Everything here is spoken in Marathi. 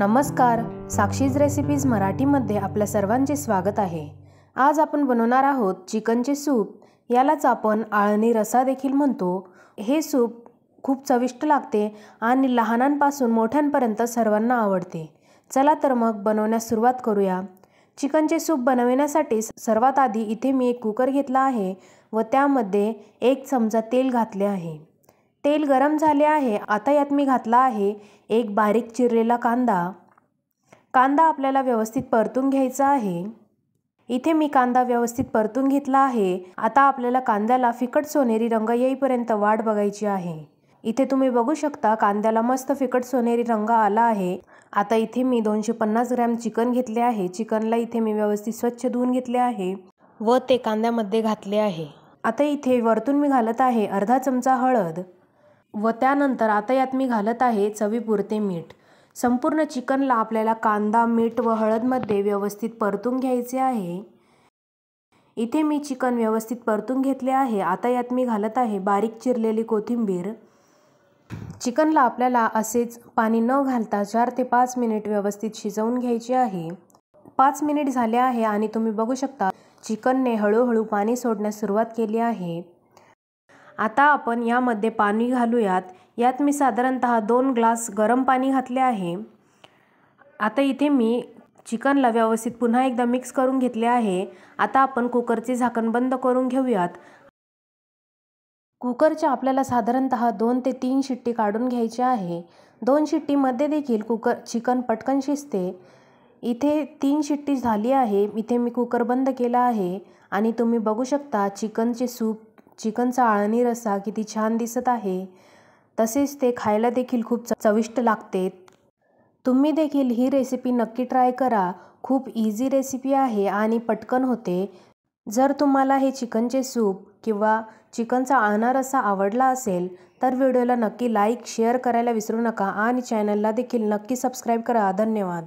नमस्कार, साक्षीज रेसिपीज मराठीमध्ये आपल्या सर्वांचे स्वागत आहे। आज आपण बनवणार आहोत चिकनचे सूप। यालाच आपण आळणी रस्सा देखील म्हणतो। हे सूप खूप चविष्ट लागते आणि लहानांपासून मोठ्यांपर्यंत सर्वांना आवडते। चला तर मग बनवण्यास सुरुवात करूया। चिकनचे सूप बनवण्यासाठी सर्वात आधी इथे मी एक कुकर घेतला आहे व त्यामध्ये 1 चमचा तेल घातले आहे। तेल गरम झाले आहे। आता यात मी घातला आहे एक बारीक चिरलेला कांदा। कांदा आपल्याला व्यवस्थित परतून घ्यायचा आहे। इथे मी कांदा व्यवस्थित परतून घेतला आहे। आता आपल्याला कांद्याला फिकट सोनेरी रंग येईपर्यंत वाट बघायची आहे। इथे तुम्ही बघू शकता कांद्याला मस्त फिकट सोनेरी रंग आला आहे। आता इथे मी 250 ग्रॅम चिकन घेतले आहे। चिकनला इथे मी व्यवस्थित स्वच्छ धुवून घेतले आहे व ते कांद्यामध्ये घातले आहे। आता इथे वरतून मी घालत आहे अर्धा चमचा हळद व त्यानंतर आता यात मी घालत आहे चवीपुरते मीठ। संपूर्ण चिकनला आपल्याला कांदा, मीठ व हळदमध्ये व्यवस्थित परतून घ्यायचे आहे। इथे मी चिकन व्यवस्थित परतून घेतले आहे। आता यात मी घालत आहे बारीक चिरलेली कोथिंबीर। चिकनला आपल्याला असेच पाणी न घालता 4 ते 5 मिनिट व्यवस्थित शिजवून घ्यायचे आहे। 5 मिनिट झाले आहे आणि तुम्ही बघू शकता चिकनने हळूहळू पाणी सोडण्यास सुरुवात केली आहे। आता आपण यामध्ये पाणी घालूयात। यात मी साधारणतः 2 ग्लास गरम पाणी घातले आहे। आता इथे मी चिकनला व्यवस्थित पुन्हा एकदा मिक्स करून घेतले आहे। आता आपण कुकरचे झाकण बंद करून घेऊयात। कुकरच्या आपल्याला साधारणतः 2 ते 3 शिट्टी काढून घ्यायची आहे। 2 शिट्टीमध्ये देखील चिकन पटकन शिजते। इथे 3 शिट्टी झाली आहे। इथे मी कुकर बंद केला आहे आणि तुम्ही बघू शकता चिकनचे सूप, चिकनचा आळणी रस्सा किती छान दिसत आहे। तसेच ते खायला देखील खूप चविष्ट लागते। तुम्ही देखील ही रेसिपी नक्की ट्राय करा। खूप इझी रेसिपी आहे आणि पटकन होते। जर तुम्हाला हे चिकनचे सूप किंवा चिकनचा आळणा रस्सा आवडला असेल तर व्हिडिओला नक्की लाईक, शेअर करायला विसरू नका आणि चॅनलला देखील नक्की सबस्क्राईब करा। धन्यवाद।